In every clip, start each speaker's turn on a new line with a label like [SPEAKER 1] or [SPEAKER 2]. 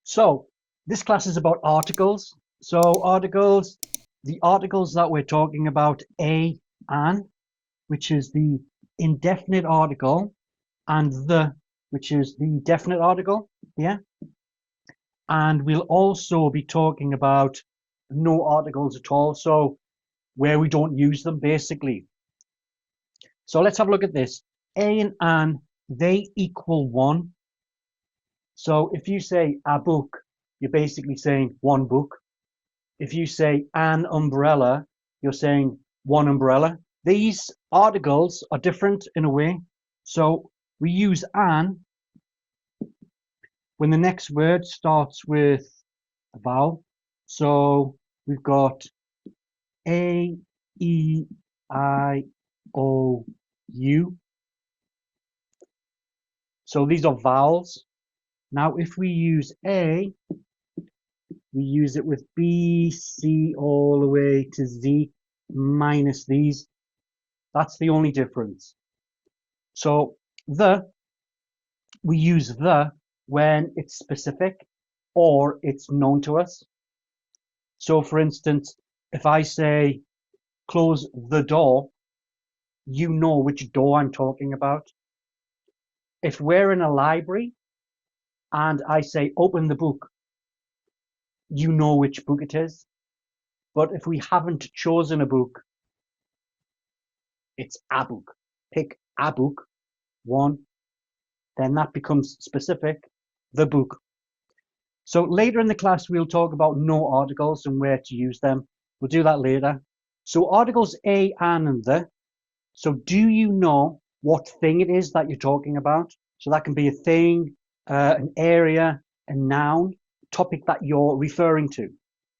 [SPEAKER 1] So this class is about articles. So articles, the articles that we're talking about, a, an, which is the indefinite article, and the, which is the definite article. Yeah. And we'll also be talking about no articles at all. So where we don't use them basically. So let's have a look at this. A and an, they equal one. So if you say a book, you're basically saying one book. If you say an umbrella, you're saying one umbrella. These articles are different in a way. So we use an when the next word starts with a vowel. So we've got A, E, I, O, U. So these are vowels. Now, if we use A, we use it with B, C, all the way to Z minus these. That's the only difference. So we use the when it's specific or it's known to us. So for instance, if I say close the door, you know which door I'm talking about. If we're in a library and I say open the book, you know which book it is. But if we haven't chosen a book, it's a book. Pick a book, one, then that becomes specific, the book. So later in the class, we'll talk about no articles and where to use them. We'll do that later. So articles a, an, and the. So do you know what thing it is that you're talking about? So that can be a thing, an area, a noun, topic that you're referring to.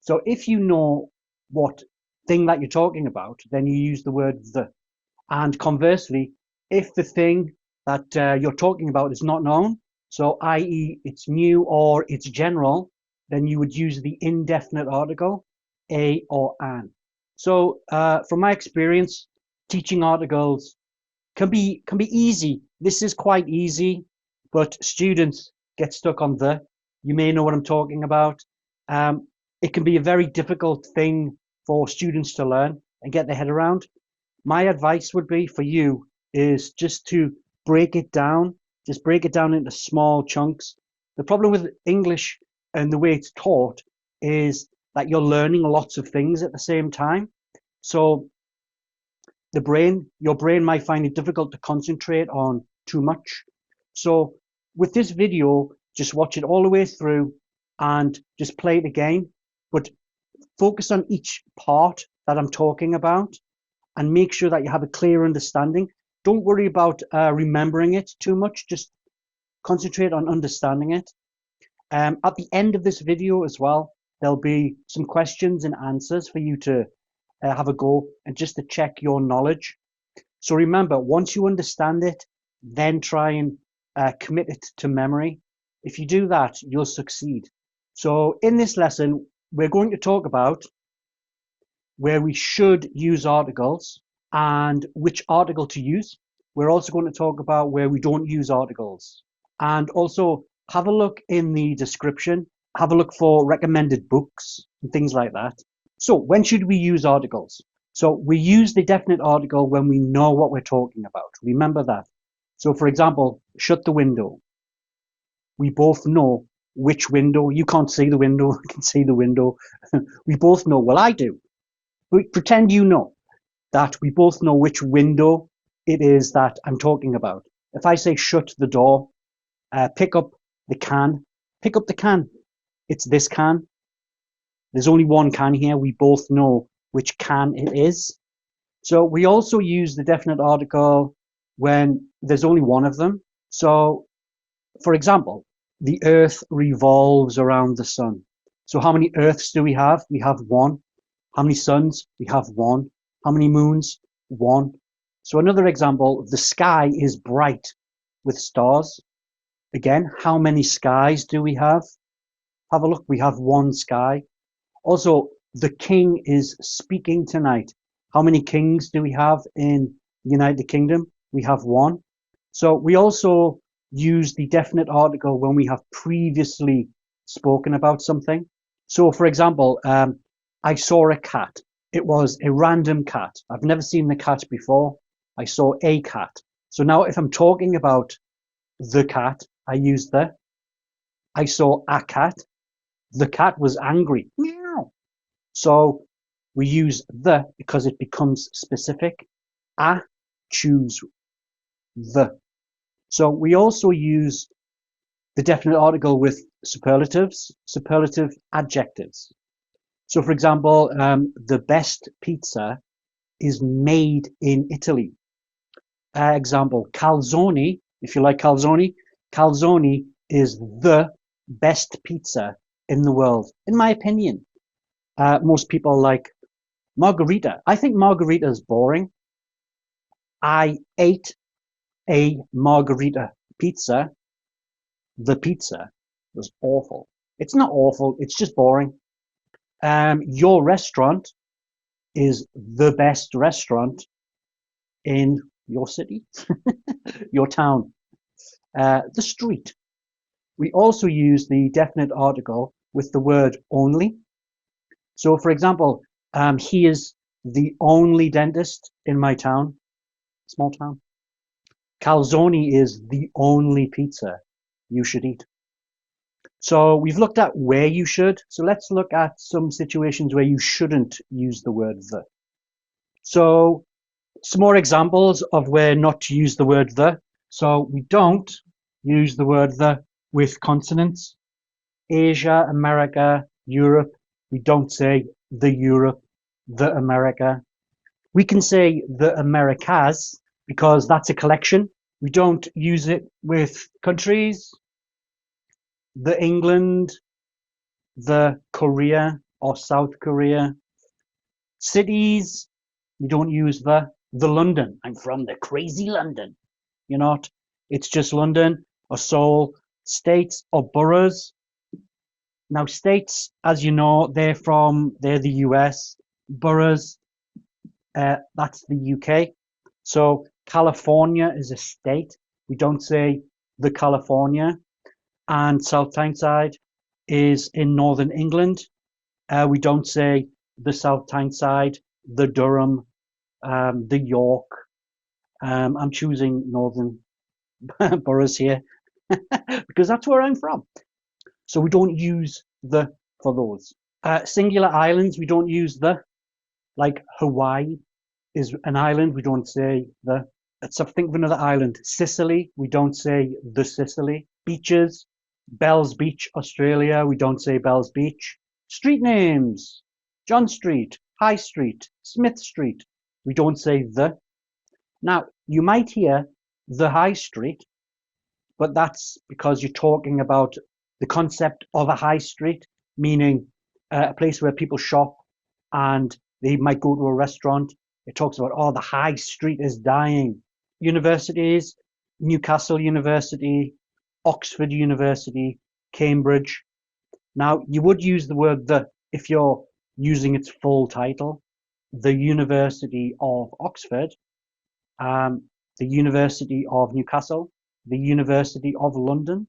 [SPEAKER 1] So if you know what thing that you're talking about, then you use the word the. And conversely, if the thing that you're talking about is not known, so i.e. it's new or it's general, then you would use the indefinite article, a or an. So from my experience, teaching articles can be easy. This is quite easy, but students get stuck on the. You may know what I'm talking about. It can be a very difficult thing for students to learn and get their head around. My advice would be for you is just to break it down, just break it down into small chunks. The problem with English and the way it's taught is that you're learning lots of things at the same time. So your brain might find it difficult to concentrate on too much. So with this video, just watch it all the way through and just play it again, but focus on each part that I'm talking about and make sure that you have a clear understanding. Don't worry about remembering it too much. Just concentrate on understanding it. At the end of this video as well, there'll be some questions and answers for you to have a go and just to check your knowledge. So remember, once you understand it, then try and commit it to memory. If you do that, you'll succeed. So in this lesson, we're going to talk about where we should use articles and which article to use. We're also going to talk about where we don't use articles. And also have a look in the description, have a look for recommended books and things like that. So when should we use articles? So we use the definite article when we know what we're talking about. Remember that. So for example, shut the window. We both know which window. You can't see the window, I can see the window. We both know, well, I do. Pretend you know that we both know which window it is that I'm talking about. If I say shut the door, pick up the can, pick up the can. It's this can. There's only one can here. We both know which can it is. So we also use the definite article when there's only one of them. So, for example, the earth revolves around the sun. So how many earths do we have? We have one. How many suns? We have one. How many moons? One. So another example, the sky is bright with stars. Again, how many skies do we have? Have a look, we have one sky. Also, the king is speaking tonight. How many kings do we have in the United Kingdom? We have one. So we also use the definite article when we have previously spoken about something. So, for example, I saw a cat. It was a random cat. I've never seen the cat before. I saw a cat. So now if I'm talking about the cat, I use the. I saw a cat. The cat was angry. Meow. So we use the because it becomes specific. I choose the. So we also use the definite article with superlatives, superlative adjectives. So for example, the best pizza is made in Italy. Example, calzone, if you like calzone, calzone is the best pizza in the world, in my opinion. Most people like margarita. I think margarita is boring. I ate a margarita pizza. The pizza was awful. It's not awful, it's just boring. Your restaurant is the best restaurant in your city, your town. The street. We also use the definite article with the word only. So, for example, he is the only dentist in my town, small town. Calzone is the only pizza you should eat. So we've looked at where you should. So let's look at some situations where you shouldn't use the word the. So some more examples of where not to use the word the. So we don't use the word the with consonants. Asia, America, Europe. We don't say the Europe, the America. We can say the Americas because that's a collection. We don't use it with countries. The England, the Korea or South Korea. Cities, we don't use the London. I'm from the crazy London. You're not. It's just London or Seoul. States or boroughs. Now, states, as you know, they're the US. Boroughs, that's the UK. So California is a state. We don't say the California. And South Tyneside is in Northern England. We don't say the South Tyneside, the Durham, the York. I'm choosing Northern boroughs here because that's where I'm from. So we don't use the for those. Singular islands, we don't use the. Like Hawaii is an island, we don't say the. Let's think of another island. Sicily, we don't say the Sicily. Beaches, Bells Beach, Australia, we don't say Bells Beach. Street names, John Street, High Street, Smith Street, we don't say the. Now, you might hear the High Street, but that's because you're talking about the concept of a high street, meaning a place where people shop and they might go to a restaurant. It talks about, oh, the high street is dying. Universities, Newcastle University, Oxford University, Cambridge. Now, you would use the word the if you're using its full title. The University of Oxford, the University of Newcastle, the University of London.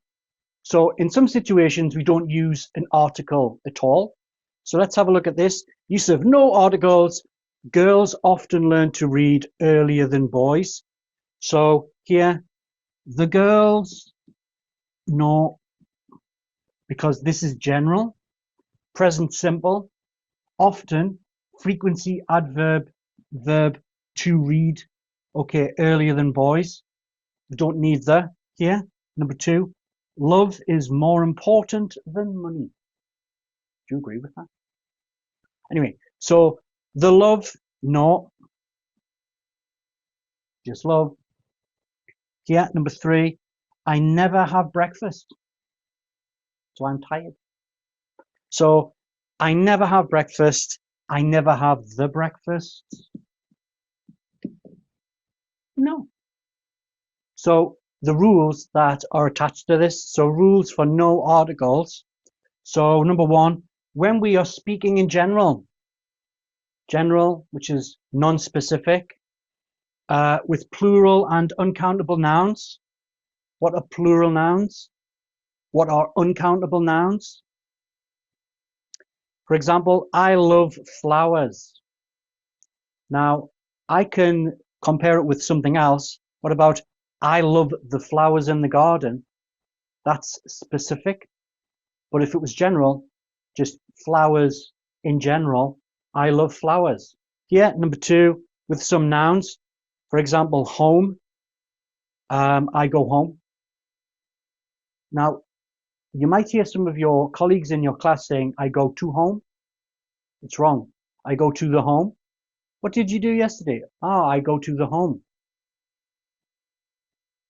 [SPEAKER 1] So in some situations, we don't use an article at all. So let's have a look at this. Use of no articles. Girls often learn to read earlier than boys. So here, the girls, no, because this is general. Present simple, often, frequency, adverb, verb, to read. Okay, earlier than boys. We don't need the here. Number 2, love is more important than money. Do you agree with that? Anyway, so the love, no, just love. Here, number 3, I never have breakfast, so I'm tired. So I never have breakfast. I never have the breakfast. No. So the rules that are attached to this. So rules for no articles. So number 1, when we are speaking in general, which is non-specific, with plural and uncountable nouns. What are plural nouns? What are uncountable nouns? For example, I love flowers. Now, I can compare it with something else. What about I love the flowers in the garden? That's specific. But if it was general, just flowers in general, I love flowers. Here, number 2, with some nouns. For example, home. I go home. Now, you might hear some of your colleagues in your class saying, I go to home. It's wrong. I go to the home. What did you do yesterday? I go to the home.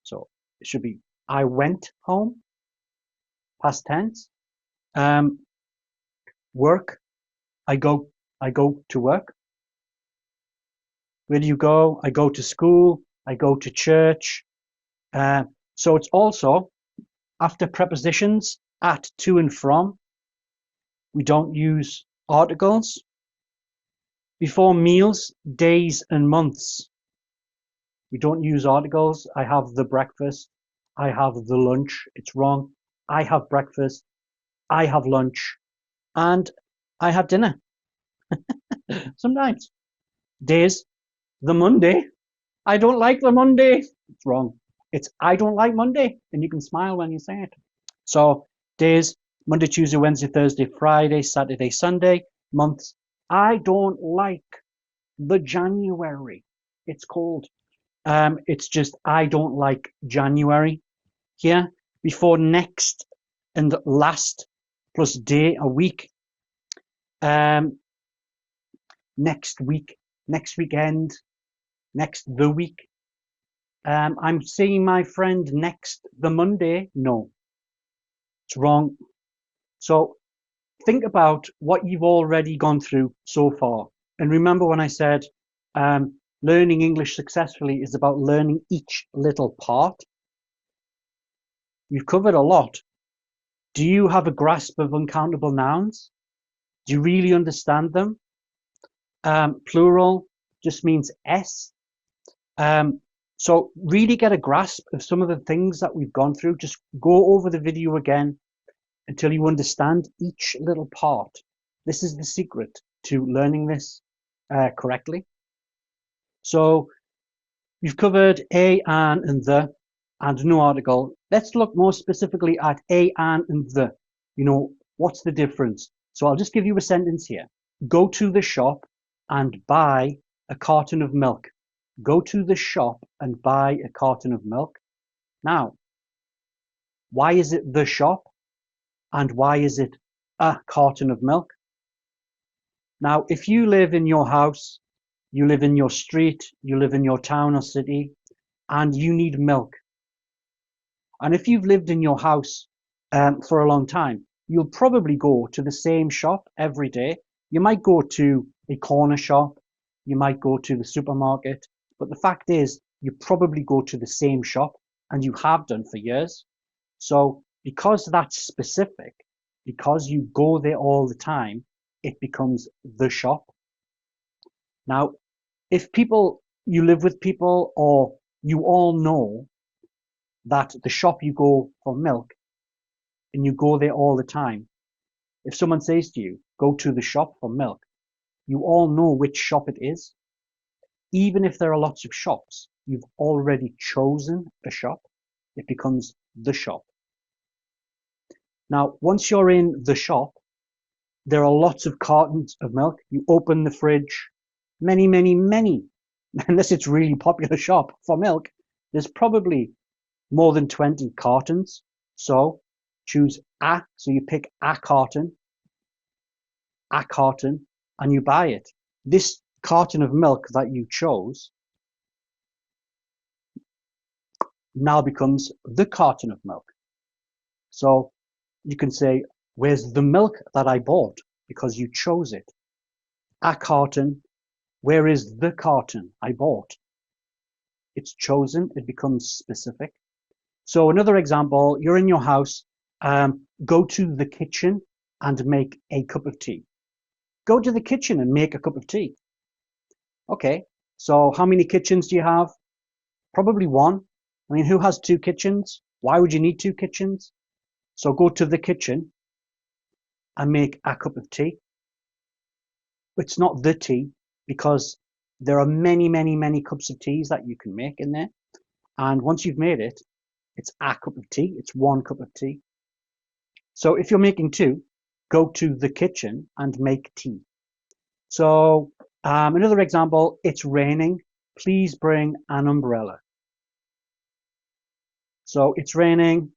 [SPEAKER 1] So it should be, I went home, past tense. Work. I go to work. Where do you go? I go to school. I go to church. So it's also after prepositions at, to, and from. We don't use articles. Before meals, days, and months. We don't use articles. I have the breakfast. I have the lunch. It's wrong. I have breakfast. I have lunch. And I have dinner. Sometimes. Days. The Monday. I don't like the Monday. It's wrong. It's I don't like Monday. And you can smile when you say it. So days, Monday, Tuesday, Wednesday, Thursday, Friday, Saturday, Sunday. Months. I don't like the January. It's cold. It's just I don't like January. Here, before next and last plus day, a week. Next week, next weekend, next the week. I'm seeing my friend next the Monday. No, it's wrong. So think about what you've already gone through so far. And remember when I said learning English successfully is about learning each little part. You've covered a lot. Do you have a grasp of uncountable nouns? Do you really understand them? Plural just means S. So really get a grasp of some of the things that we've gone through. Just go over the video again until you understand each little part. This is the secret to learning this correctly. So we've covered a, an, and the, and no article. Let's look more specifically at a, an, and the. You know, what's the difference? So I'll just give you a sentence here. Go to the shop and buy a carton of milk. Go to the shop and buy a carton of milk. Now, why is it the shop? And why is it a carton of milk? Now, if you live in your house, you live in your street, you live in your town or city, and you need milk. And if you've lived in your house for a long time, you'll probably go to the same shop every day. You might go to a corner shop, you might go to the supermarket, but the fact is, you probably go to the same shop, and you have done for years. So because that's specific, because you go there all the time, it becomes the shop. Now, if you live with people, or you all know that the shop you go for milk and you go there all the time, if someone says to you, go to the shop for milk, you all know which shop it is. Even if there are lots of shops, you've already chosen a shop. It becomes the shop. Now, once you're in the shop, there are lots of cartons of milk. You open the fridge, many, unless it's really popular shop for milk, there's probably more than 20 cartons. So choose a, so you pick a carton, and you buy it. This carton of milk that you chose now becomes the carton of milk. So you can say, where's the milk that I bought? Because you chose it. A carton, where is the carton I bought? It's chosen, it becomes specific. So another example, you're in your house, go to the kitchen and make a cup of tea. Go to the kitchen and make a cup of tea. Okay, so how many kitchens do you have? Probably one. I mean, who has two kitchens? Why would you need two kitchens? So go to the kitchen and make a cup of tea. It's not the tea because there are many, many, many cups of teas that you can make in there. And once you've made it, it's a cup of tea. It's 1 cup of tea. So if you're making 2, go to the kitchen and make tea. So another example, it's raining. Please bring an umbrella. So it's raining.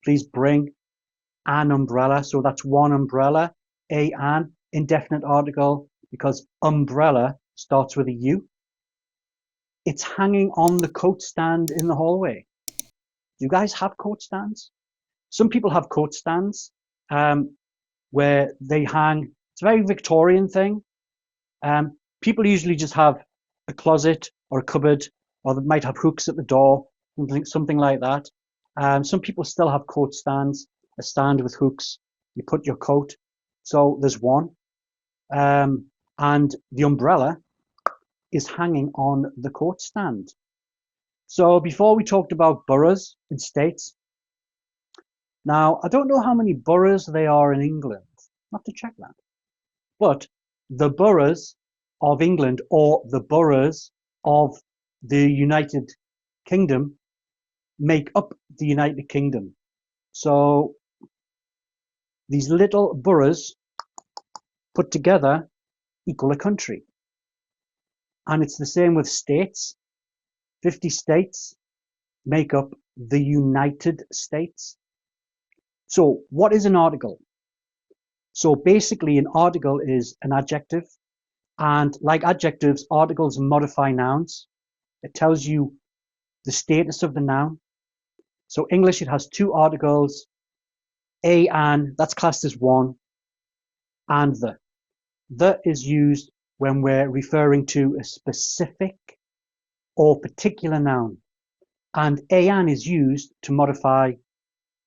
[SPEAKER 1] Please bring an umbrella. So that's 1 umbrella. An indefinite article because umbrella starts with a U. It's hanging on the coat stand in the hallway. Do you guys have coat stands? Some people have coat stands where they hang. It's a very Victorian thing. People usually just have a closet or a cupboard, or they might have hooks at the door, something like that. Some people still have coat stands, a stand with hooks. You put your coat. So there's one. And the umbrella is hanging on the coat stand. So before we talked about boroughs in states. Now, I don't know how many boroughs there are in England. I'll have to check that. But the boroughs of England or the boroughs of the United Kingdom make up the United Kingdom. So these little boroughs put together equal a country. And it's the same with states. 50 states make up the United States. So what is an article? So basically an article is an adjective. And like adjectives, articles modify nouns. It tells you the status of the noun. So English, it has 2 articles, a, an, that's classed as 1, and the. The is used when we're referring to a specific or particular noun. And an is used to modify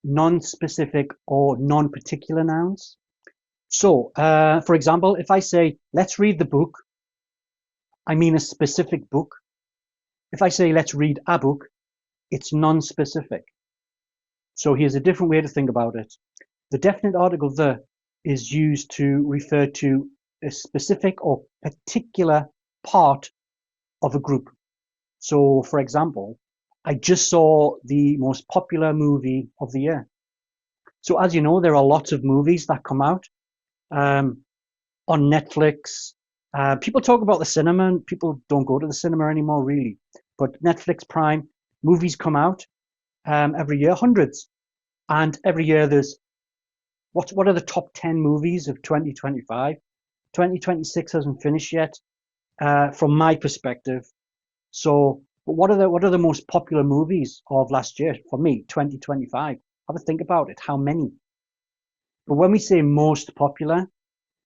[SPEAKER 1] non-specific or non-particular nouns. So, for example, if I say, let's read the book, I mean a specific book. If I say, let's read a book, it's non-specific. So here's a different way to think about it. The definite article the is used to refer to a specific or particular part of a group. So, for example, I just saw the most popular movie of the year. So, as you know, there are lots of movies that come out on Netflix. People talk about the cinema, and people don't go to the cinema anymore, really. But Netflix Prime movies come out every year, hundreds, and every year there's what are the top 10 movies of 2025? 2026 hasn't finished yet, from my perspective. So, but what are the most popular movies of last year for me, 2025? Have a think about it. How many? But when we say most popular,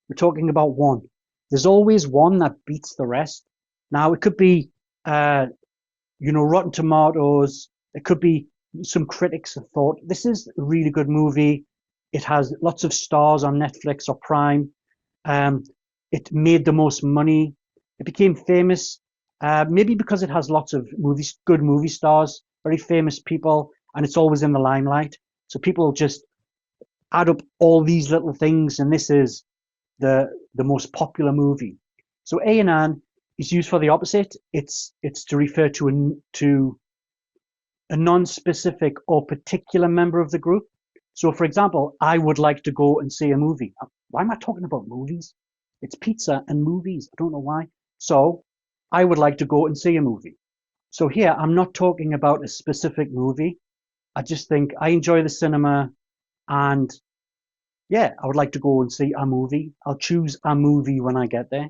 [SPEAKER 1] we're talking about one. There's always one that beats the rest. Now it could be, Rotten Tomatoes. It could be some critics have thought this is a really good movie. It has lots of stars on Netflix or Prime. It made the most money. It became famous, maybe because it has lots of good movie stars, very famous people, and it's always in the limelight. So people just add up all these little things, and this is the most popular movie. So a and an is used for the opposite. It's to refer to a non-specific or particular member of the group. So, for example, I would like to go and see a movie. Why am I talking about movies? It's pizza and movies. I don't know why. So, I would like to go and see a movie. So here, I'm not talking about a specific movie. I just think I enjoy the cinema, and yeah, I would like to go and see a movie. I'll choose a movie when I get there.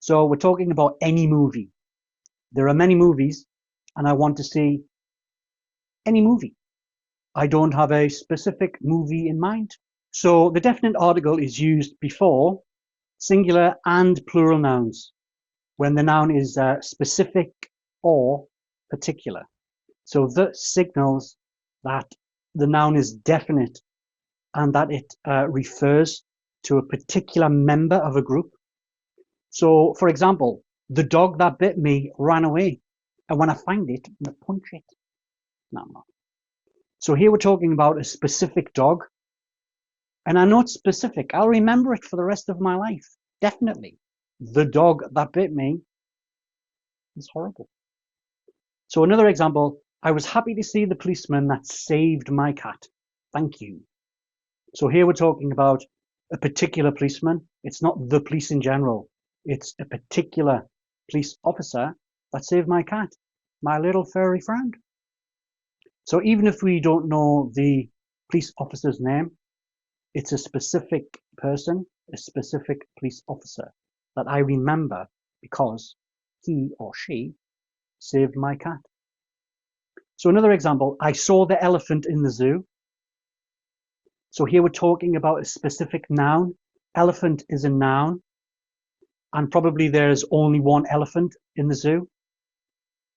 [SPEAKER 1] So we're talking about any movie. There are many movies, and I want to see any movie. I don't have a specific movie in mind. So the definite article is used before singular and plural nouns when the noun is specific or particular. So the signals that the noun is definite and that it refers to a particular member of a group. So, for example, the dog that bit me ran away, and when I find it, I'm going to punch it. No, I'm not. So here we're talking about a specific dog, and I know it's specific. I'll remember it for the rest of my life. Definitely. The dog that bit me is horrible. So another example, I was happy to see the policeman that saved my cat. Thank you. So here we're talking about a particular policeman. It's not the police in general. It's a particular police officer that saved my cat, my little furry friend. So even if we don't know the police officer's name, it's a specific person, a specific police officer that I remember because he or she saved my cat. So another example, I saw the elephant in the zoo. So here we're talking about a specific noun. Elephant is a noun, and probably there's only one elephant in the zoo.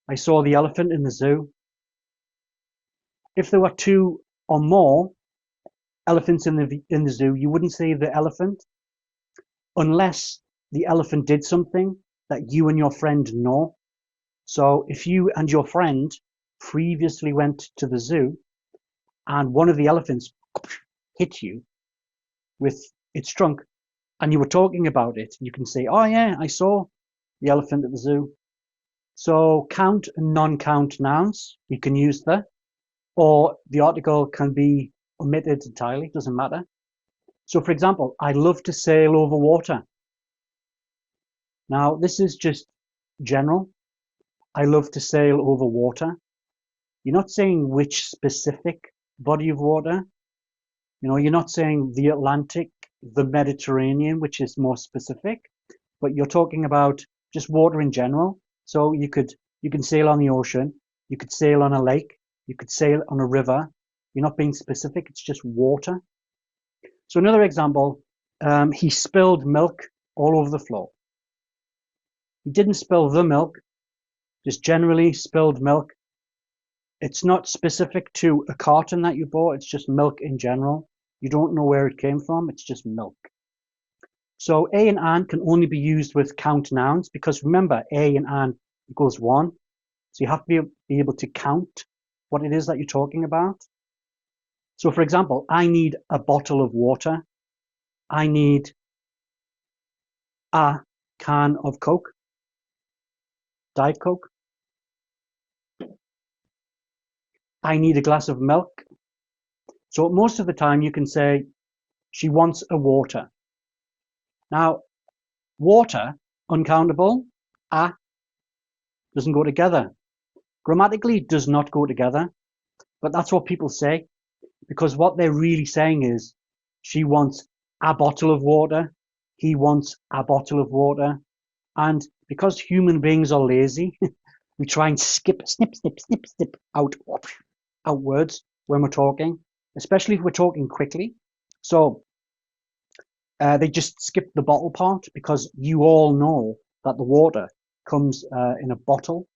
[SPEAKER 1] I saw the elephant in the zoo. If there were two or more elephants in the zoo, you wouldn't say the elephant unless the elephant did something that you and your friend know. So if you and your friend previously went to the zoo and one of the elephants hit you with its trunk and you were talking about it, you can say, oh yeah, I saw the elephant at the zoo. So count and non-count nouns, we can use the, or the article can be omitted entirely, doesn't matter. So for example, I love to sail over water. Now this is just general. I love to sail over water. You're not saying which specific body of water. You know, you're not saying the Atlantic, the Mediterranean, which is more specific, but you're talking about just water in general. So you can sail on the ocean, you could sail on a lake, you could sail on a river. You're not being specific, it's just water. So another example, he spilled milk all over the floor. He didn't spill the milk, just generally spilled milk. It's not specific to a carton that you bought, it's just milk in general. You don't know where it came from, it's just milk. So a and an can only be used with count nouns because remember, a and an equals one. So you have to be able to count what it is that you're talking about. So for example, I need a bottle of water. I need a can of Coke, Diet Coke. I need a glass of milk. So most of the time you can say, she wants a water. Now, water, uncountable, a doesn't go together. Grammatically, it does not go together, but that's what people say because what they're really saying is she wants a bottle of water, he wants a bottle of water, and because human beings are lazy, we try and skip, snip, snip, snip, snip out words when we're talking, especially if we're talking quickly. So they just skip the bottle part because you all know that the water comes in a bottle.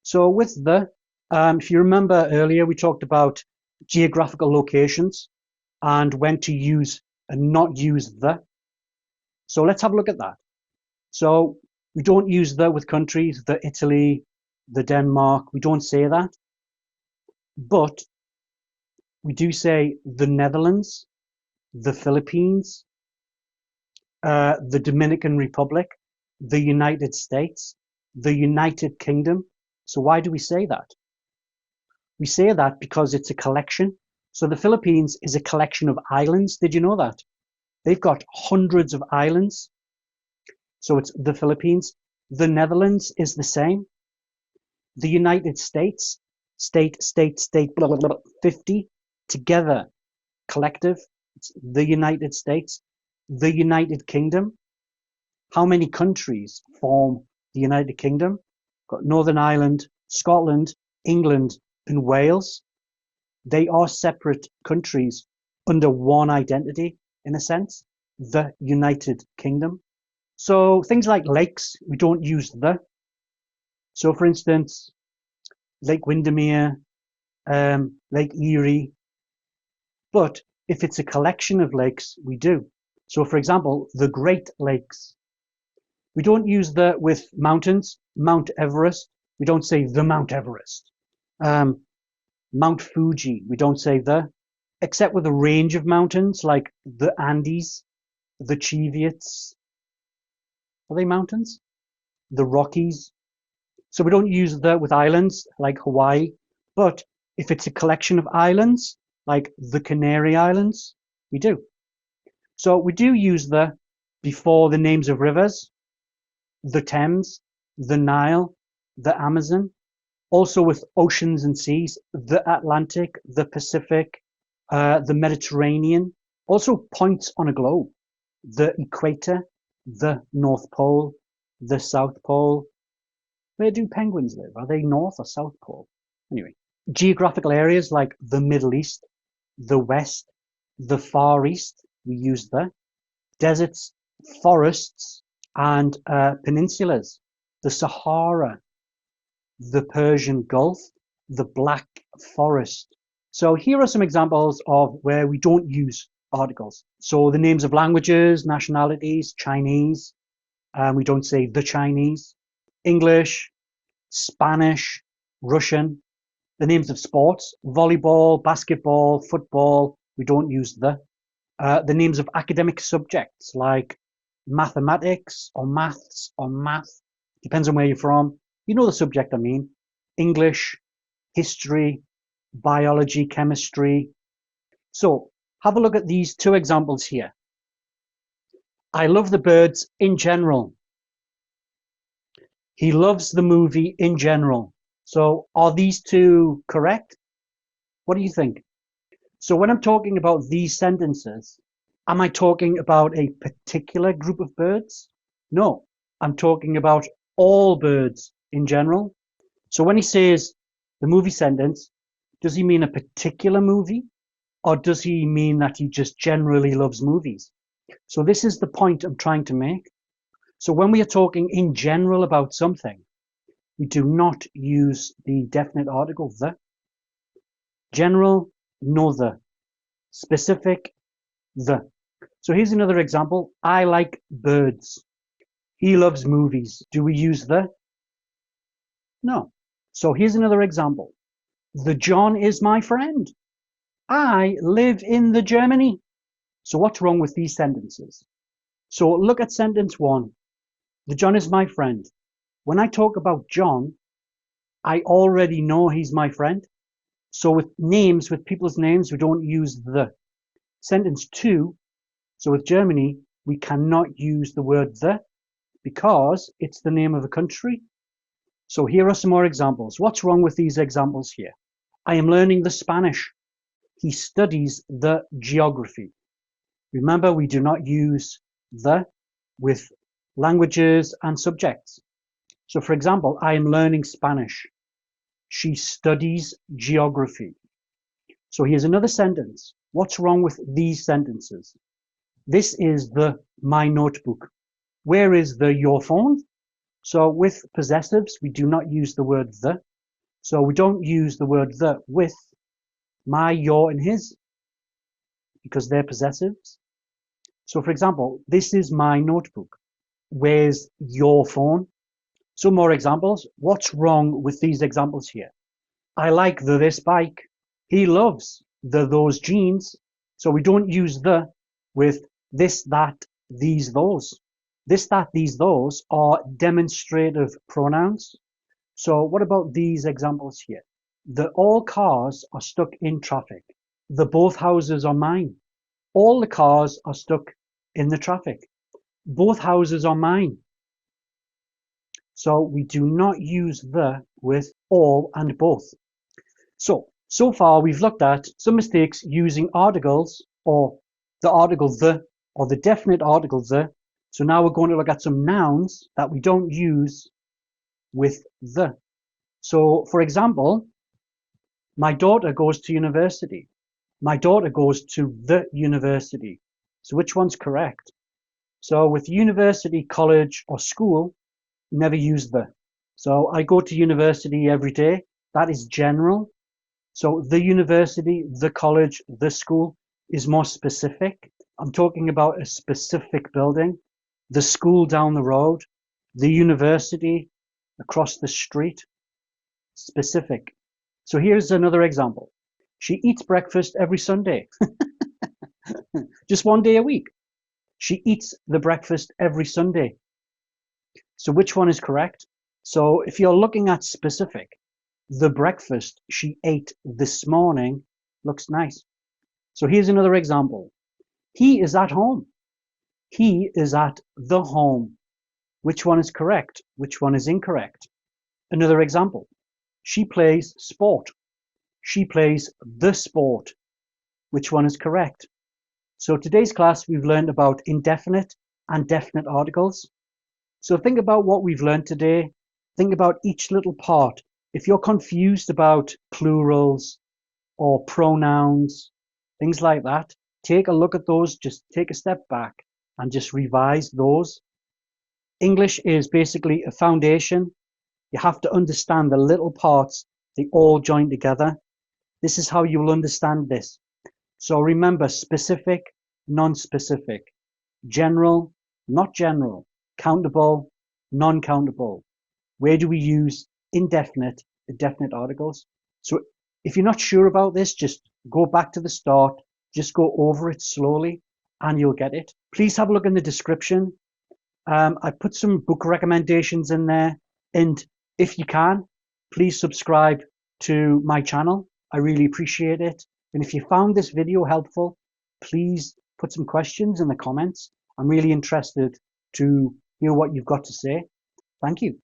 [SPEAKER 1] So with the, if you remember earlier, we talked about geographical locations and when to use and not use the. So let's have a look at that. So we don't use the with countries, the Italy, the Denmark, we don't say that. But we do say the Netherlands, the Philippines, the Dominican Republic, the United States, the United Kingdom. So why do we say that? We say that because it's a collection. So the Philippines is a collection of islands. Did you know that? They've got hundreds of islands. So it's the Philippines. The Netherlands is the same. The United States, state, blah, blah, blah, 50 together, collective. It's the United States. The United Kingdom. How many countries form the United Kingdom? Got Northern Ireland, Scotland, England, and Wales. They are separate countries under one identity, in a sense, the United Kingdom. So things like lakes, we don't use the. So for instance, Lake Windermere, Lake Erie. But if it's a collection of lakes, we do. So for example, the Great Lakes. We don't use the with mountains, Mount Everest. We don't say the Mount Everest. Mount Fuji, we don't say the, except with a range of mountains like the Andes. the Cheviots. Are they mountains? The Rockies. So we don't use the with islands like Hawaii, but if it's a collection of islands like the Canary Islands, we do. So we do use the before the names of rivers, the Thames, the Nile, the Amazon, also with oceans and seas, the Atlantic, the Pacific, the Mediterranean, also points on a globe, the equator, the North Pole, the South Pole. Where do penguins live? Are they North or South Pole? Anyway, geographical areas like the Middle East, the West, the Far East, we use the deserts, forests, and peninsulas, the Sahara, the Persian Gulf, the Black Forest. So here are some examples of where we don't use articles. So the names of languages, nationalities, Chinese, we don't say the Chinese, English, Spanish, Russian. The names of sports, volleyball, basketball, football, we don't use the. The names of academic subjects like mathematics or maths or math, depends on where you're from. You know the subject I mean. English, history, biology, chemistry. So have a look at these two examples here. I love the birds in general. He loves the movie in general. So are these two correct? What do you think? So when I'm talking about these sentences, am I talking about a particular group of birds? No, I'm talking about all birds in general. So when he says the movie sentence, does he mean a particular movie? Or does he mean that he just generally loves movies? So this is the point I'm trying to make. So when we are talking in general about something, we do not use the definite article the. General, no the. Specific, the. So here's another example. I like birds. He loves movies. Do we use the? No. So here's another example. The John is my friend. I live in the Germany. So what's wrong with these sentences? So look at sentence one. The John is my friend. When I talk about John, I already know he's my friend. So with names, with people's names, we don't use the. Sentence two, so with Germany, we cannot use the word the because it's the name of a country. So here are some more examples. What's wrong with these examples here? I am learning the Spanish. He studies the geography. Remember, we do not use the with languages and subjects. So for example, I am learning Spanish. She studies geography. So here's another sentence. What's wrong with these sentences? This is the my notebook. Where is the your phone? So with possessives, we do not use the word the. So we don't use the word the with my, your, and his because they're possessives. So for example, this is my notebook. Where's your phone? Some more examples. What's wrong with these examples here? I like this bike. He loves those jeans. So we don't use the with this, that, these, those. This, that, these, those are demonstrative pronouns. So what about these examples here? The all cars are stuck in traffic. The both houses are mine. All the cars are stuck in the traffic. Both houses are mine. So we do not use the with all and both. So far we've looked at some mistakes using articles or the article the or the definite article the. So now we're going to look at some nouns that we don't use with the. So for example, my daughter goes to university. My daughter goes to the university. So which one's correct? So with university, college, or school, never use the. So I go to university every day. That is general. So the university, the college, the school is more specific. I'm talking about a specific building. The school down the road, the university across the street, specific. So here's another example. She eats breakfast every Sunday, just one day a week. She eats the breakfast every Sunday. So which one is correct? So if you're looking at specific, the breakfast she ate this morning looks nice. So here's another example. He is at home. He is at the home. Which one is correct? Which one is incorrect? Another example. She plays sport. She plays the sport. Which one is correct? So today's class, we've learned about indefinite and definite articles. So think about what we've learned today. Think about each little part. If you're confused about plurals or pronouns, things like that, take a look at those, just take a step back and just revise those. English is basically a foundation. You have to understand the little parts, they all join together. This is how you will understand this. So remember, specific, non-specific, general, not general, countable, non-countable. Where do we use indefinite, definite articles? So if you're not sure about this, just go back to the start, just go over it slowly and you'll get it. Please have a look in the description. I put some book recommendations in there, and if you can, please subscribe to my channel. I really appreciate it. And if you found this video helpful, please put some questions in the comments. I'm really interested to hear what you've got to say. Thank you.